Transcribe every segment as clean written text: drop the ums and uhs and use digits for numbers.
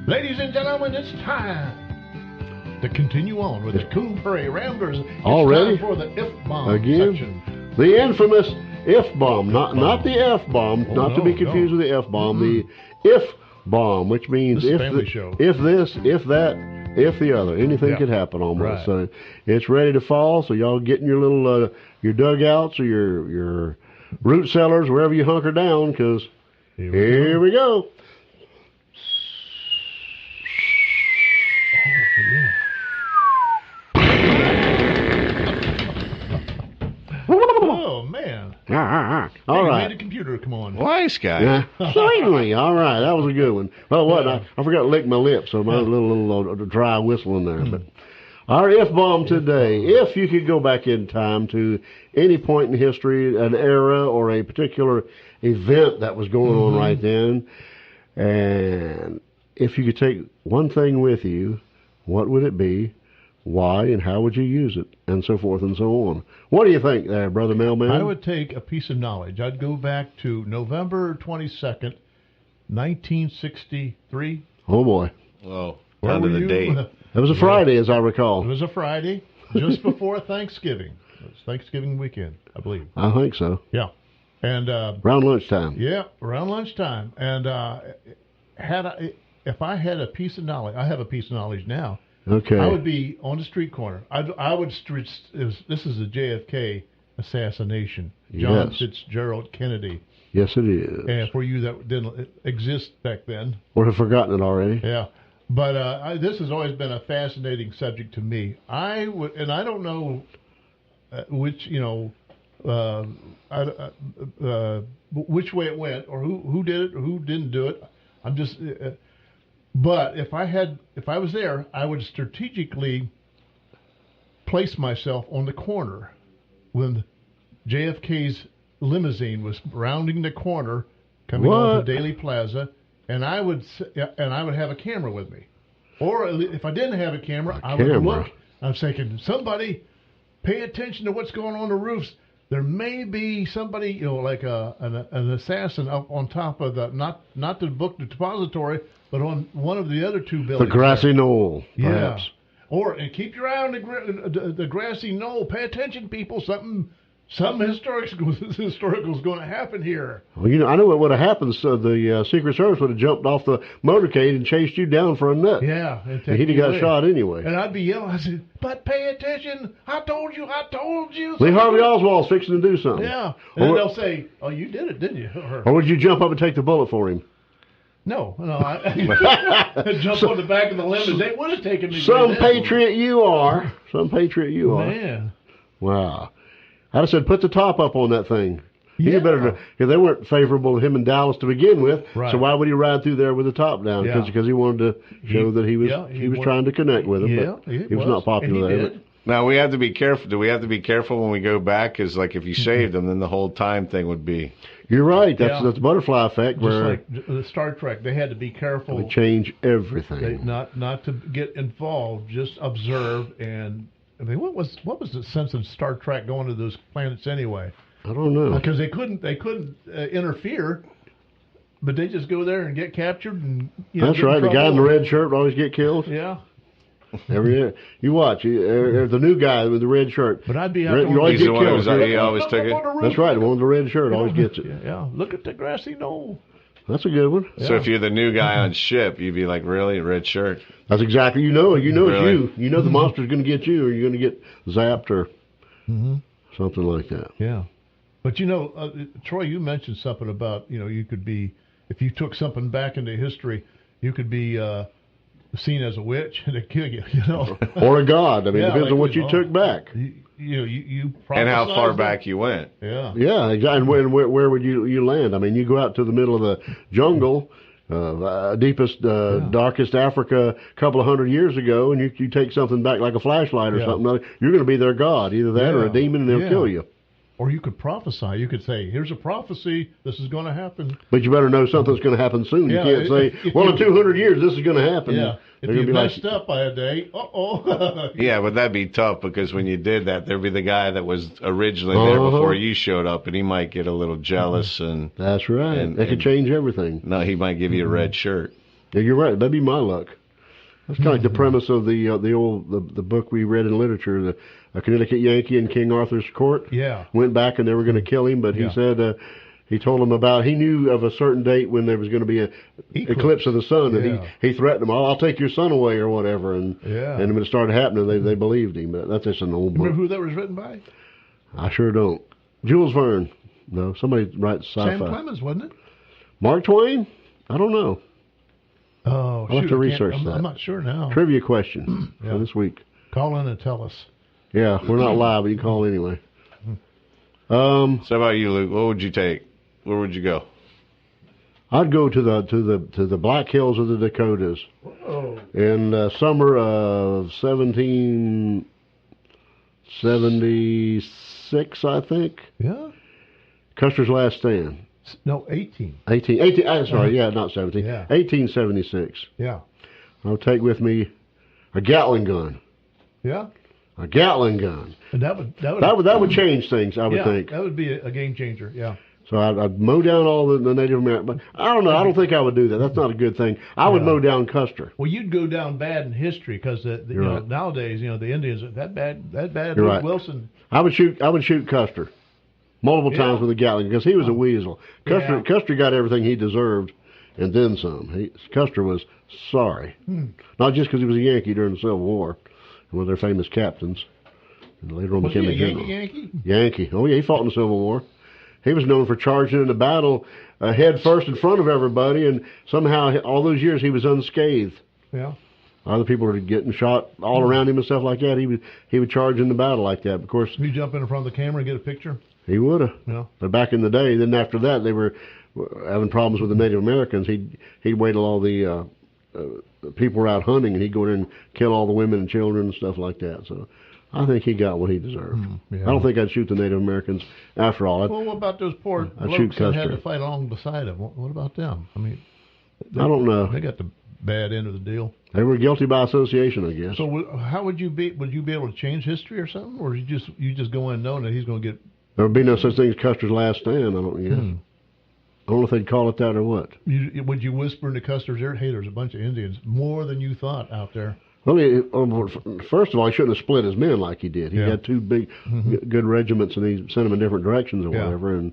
Ladies and gentlemen, it's time to continue on with the Coon Prairie Ramblers. It's Already? time for the F-bomb Again? section. The infamous F-bomb, not the F-bomb, not to be confused with the F-bomb, the if-bomb, which means This is if a family show. if this, if that, if the other. Anything could happen almost. Right. So it's ready to fall, so y'all get in your little, your dugouts or your root cellars, wherever you hunker down, because here we go. Oh, man. All Hey, right. made the computer come on. Wise guy. Yeah. Certainly. All right. That was a good one. Well, what? I forgot to lick my lips, so my little dry whistle in there. But our F-bomb today, if you could go back in time to any point in history, an era or a particular event that was going on right then, and if you could take one thing with you, what would it be? Why and how would you use it? And so forth and so on. What do you think there, Brother Mailman? I would take a piece of knowledge. I'd go back to November 22nd, 1963. Oh, boy. Whoa. Where Down to were the you? date. It was a Friday, as I recall. It was a Friday, just before Thanksgiving. It was Thanksgiving weekend, I believe. I think so. Yeah. And Around lunchtime. yeah, around lunchtime. And if I had a piece of knowledge, I have a piece of knowledge now. Okay. I would be on the street corner. This is a JFK assassination. John Yes. Fitzgerald Kennedy. Yes, it is. And for you that didn't exist back then. Or have forgotten it already. Yeah. But this has always been a fascinating subject to me. I don't know which which way it went or who did it or who didn't do it. I'm just. But if I was there, I would strategically place myself on the corner when JFK's limousine was rounding the corner, coming onto Daily Plaza, and I would have a camera with me. Or if I didn't have a camera, I would look. I'm thinking, somebody pay attention to what's going on the roofs. There may be somebody, like an assassin up on top of the not the book depository, but on one of the other two buildings. The grassy knoll, perhaps. Yeah. And keep your eye on the grassy knoll. Pay attention, people. Something historical is going to happen here. Well, I know what would have happened. So the Secret Service would have jumped off the motorcade and chased you down for a nut. Yeah. And he'd have got shot anyway. And I'd be yelling. I said, but pay attention. I told you. Lee Harvey Oswald's fixing to do something. Yeah. And then they'll say, oh, you did it, didn't you? Or would you jump up and take the bullet for him? No. I jump on the back of the limousine. They would have taken me. Some patriot you are. Man. Wow. I'd have said, put the top up on that thing. Yeah. You better, because they weren't favorable to him in Dallas to begin with. Right. So why would he ride through there with the top down? Because he wanted to show that he was trying to connect with him. Yeah, but he was not popular there. Now, we have to be careful. Do we have to be careful when we go back? Because, if you saved them, then the whole time thing would be... You're right. That's the butterfly effect. Just like the Star Trek, they had to be careful. They change everything. Not to get involved, just observe. And I mean, what was the sense of Star Trek going to those planets anyway? I don't know. Because they couldn't interfere, but they just go there and get captured. And that's right. The guy in the red shirt would always get killed. Yeah. Every year. You watch. The new guy with the red shirt. But I'd be out you always get killed. He always took it. That's right. The one with the red shirt always gets it. Yeah. Look at the grassy knoll. That's a good one. So if you're the new guy on ship, you'd be like, really? Red shirt? That's exactly. You know really? it's you. You know the monster's going to get you, or you're going to get zapped, or something like that. Yeah. But Troy, you mentioned something about you could be, if you took something back into history, you could be seen as a witch and kill you, or a god. I mean, it depends on what you took back. You and how far back you went. Yeah. Yeah, exactly. And where would you land? I mean, you go out to the middle of the jungle, deepest, darkest Africa a couple of 100 years ago, and you take something back like a flashlight or something. You're going to be their god, either that or a demon, and they'll kill you. Or you could prophesy. You could say, here's a prophecy. This is going to happen. But you better know something's going to happen soon. You can't say, in 200 years, this is going to happen. Yeah. If you messed up by a day, Yeah, but that'd be tough because when you did that, there'd be the guy that was originally there before you showed up, and he might get a little jealous. And that's right. They could change everything. No, he might give you a red shirt. Yeah, you're right. That'd be my luck. That's kind of like the premise of the book we read in literature, the Connecticut Yankee in King Arthur's court. Yeah. Went back and they were going to kill him, but he said he told them he knew of a certain date when there was going to be a eclipse of the sun, and he threatened them, I'll take your son away or whatever, and when it started happening, they believed him. But that's just an old book. Remember who that was written by? I sure don't. Jules Verne. No, somebody writes sci-fi. Sam Clemens, wasn't it? Mark Twain? I don't know. Oh, I'll have to research that. I'm not sure now. Trivia question for this week. Call in and tell us. Yeah, we're not live, but you can call anyway. So how about you, Luke? What would you take? Where would you go? I'd go to the Black Hills of the Dakotas in summer of 1776, I think. Yeah. Custer's Last Stand. No, 18. 18. I'm sorry, not 17. Yeah. 1876. Yeah. I'll take with me a Gatling gun. Yeah. A Gatling gun. And that would change things, I would think. That would be a game changer. Yeah. So I'd mow down all the Native Americans. But I don't know. I don't think I would do that. That's not a good thing. I would mow down Custer. Well, you'd go down bad in history because nowadays, the Indians that bad. You're Luke right. Wilson. I would shoot Custer multiple times with a Gatling because he was a weasel. Custer got everything he deserved and then some. Custer was sorry, not just because he was a Yankee during the Civil War and one of their famous captains, and later on became a general. Yankee. Oh yeah, he fought in the Civil War. He was known for charging into battle head first in front of everybody, and somehow all those years he was unscathed. Yeah. Other people were getting shot all around him and stuff like that. He would charge into battle like that. Of course, you jump in front of the camera and get a picture. He would have. Yeah. But back in the day, then after that, they were having problems with the Native Americans. He'd wait till all the people were out hunting, and he'd go in and kill all the women and children and stuff like that. So I think he got what he deserved. I don't think I'd shoot the Native Americans after all. Well, what about those poor blokes that had to fight along beside him? What about them? I mean, I don't know. They got the bad end of the deal. They were guilty by association, I guess. So how would you be? Would you be able to change history or something, or you just go in knowing that he's going to get? There would be no such thing as Custer's Last Stand. I don't guess. I don't know if they'd call it that or what. Would you whisper into Custer's ear, "Hey, there's a bunch of Indians, more than you thought out there"? Well, first of all, he shouldn't have split his men like he did. He had two big, good regiments, and he sent them in different directions or whatever. And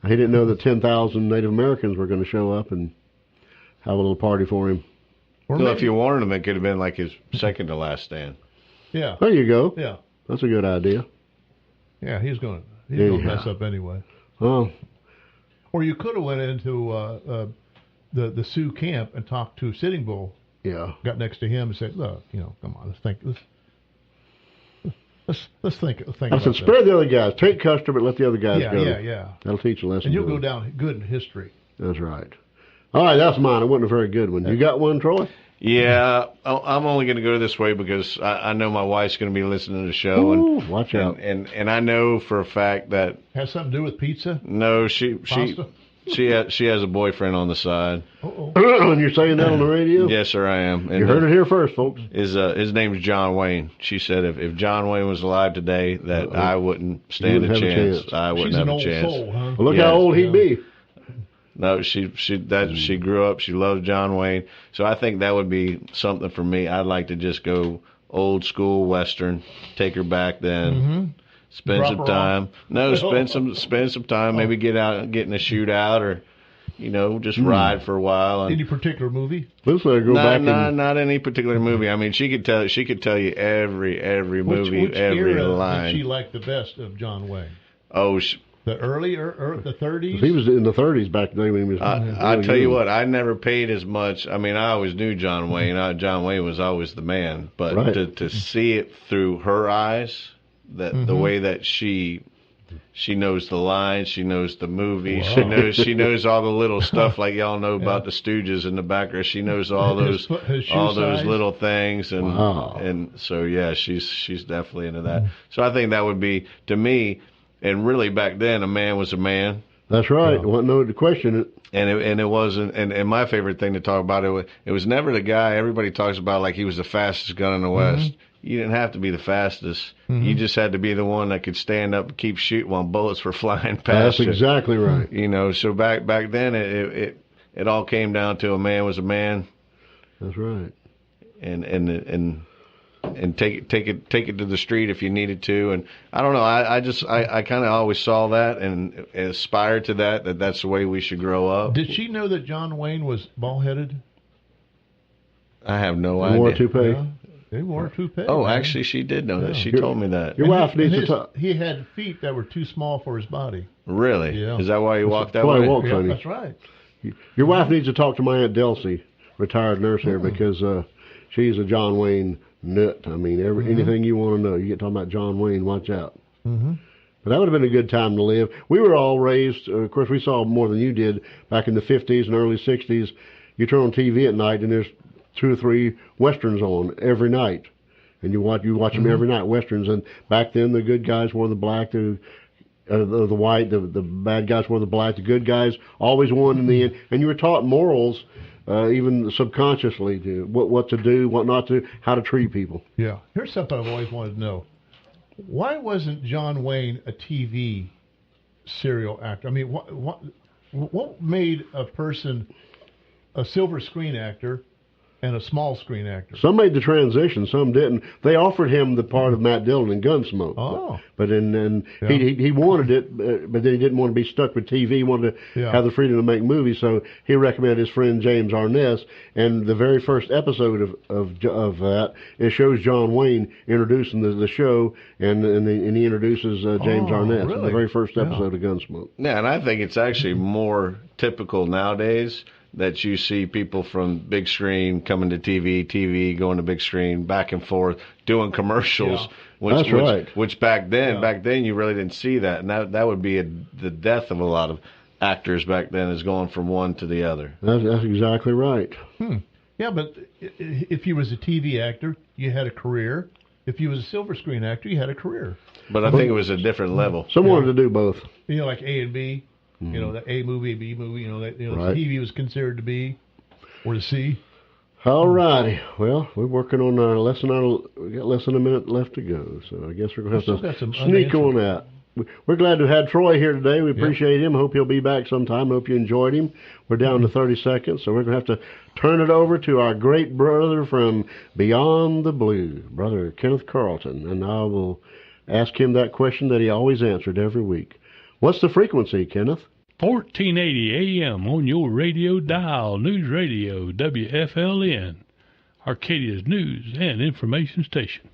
he didn't know that 10,000 Native Americans were going to show up and have a little party for him. So if you warned him, it could have been like his second to last stand. Yeah. There you go. Yeah. That's a good idea. Yeah, he's going to mess up anyway. Oh. Or you could have went into the Sioux camp and talked to Sitting Bull. Yeah. Got next to him and said, "Look, come on, let's think I said, spare the other guys. Take Custer, but let the other guys go. Yeah. That'll teach a lesson. And you'll go down good in history. That's right. All right, that's mine. It wasn't a very good one. You got one, Troy? Yeah, I'm only going to go this way because I know my wife's going to be listening to the show. Ooh, watch out. And I know for a fact that... Has something to do with pizza? No, she has a boyfriend on the side. And you're saying that on the radio? Yes, sir, I am. And you heard it here first, folks. His name's John Wayne. She said if John Wayne was alive today, that I wouldn't stand a chance. I wouldn't have a chance. She's an old soul, huh? Well, look how old he'd be. No, she grew up. She loved John Wayne. So I think that would be something for me. I'd like to just go old school Western, take her back then, spend some time. No, spend some time. Maybe get in a shootout or, just ride for a while. Any particular movie? Let's let her go back. Not any particular movie. I mean, she could tell you every movie, every line. Did she like the best of John Wayne? Oh. The early or the 30s? He was in the 30s back then when he was. I tell you what, I never paid as much. I mean, I always knew John Wayne. John Wayne was always the man. But to see it through her eyes, the way that she knows the lines, she knows the movie, she knows all the little stuff like y'all know about the Stooges in the background. She knows all those little things, and so she's definitely into that. So I think that would be, to me. And really, back then, a man was a man. That's right. Yeah. Wasn't no to question it. And it wasn't. And my favorite thing to talk about it was never the guy everybody talks about like he was the fastest gun in the West. You didn't have to be the fastest. You just had to be the one that could stand up and keep shooting while bullets were flying past you. That's exactly right. So back then, it all came down to a man was a man. That's right. And take it to the street if you needed to. And I don't know. I kind of always saw that and aspired to that. That's the way we should grow up. Did she know that John Wayne was bald-headed? I have no idea. Wore a toupee. Yeah, he wore a toupee. Oh, man. actually, she did know that. She told me that. Your wife needs to talk. He had feet that were too small for his body. Really? Yeah. Is that why he walked that Why he way? walked, Yeah, honey. that's right. Your wife needs to talk to my Aunt Delcy, retired nurse here, because she's a John Wayne nut. I mean, anything you want to know, you get talking about John Wayne, watch out. Mm-hmm. But that would have been a good time to live. We were all raised, of course, we saw more than you did back in the 50s and early 60s. You turn on TV at night, and there's 2 or 3 westerns on every night. And you watch them every night, westerns. And back then, the good guys wore the black, the white, the bad guys wore the black, the good guys always won in the end. And you were taught morals, even subconsciously, to what to do, what not to, how to treat people. Yeah. Here's something I've always wanted to know. Why wasn't John Wayne a TV serial actor? I mean, what made a person a silver screen actor and a small screen actor? Some made the transition, some didn't. They offered him the part of Matt Dillon in Gunsmoke. Oh. But he wanted it, but then he didn't want to be stuck with TV. He wanted to have the freedom to make movies, so he recommended his friend James Arness. And the very first episode of that, it shows John Wayne introducing the show, and he introduces James Arness in the very first episode of Gunsmoke. Yeah, and I think it's actually more typical nowadays that you see people from big screen coming to TV going to big screen, back and forth, doing commercials. Yeah. That's right. Which back then you really didn't see that, and that would be the death of a lot of actors back then, is going from one to the other. That's exactly right. Yeah, but if you was a TV actor, you had a career. If you was a silver screen actor, you had a career. But I think it was a different level. Some wanted to do both. You know, like A and B. You know, the A movie, B movie, right. TV was considered to be, or the C. All righty. Well, we're working on our lesson. We got less than a minute left to go, so I guess we're going to have to sneak on that. We're glad to have had Troy here today. We appreciate him. Hope he'll be back sometime. Hope you enjoyed him. We're down to 30 seconds, so we're going to have to turn it over to our great brother from Beyond the Blue, Brother Kenneth Carlton, and I will ask him that question that he always answered every week. What's the frequency, Kenneth? 1480 AM on your radio dial. News Radio, WFLN, Arcadia's news and information station.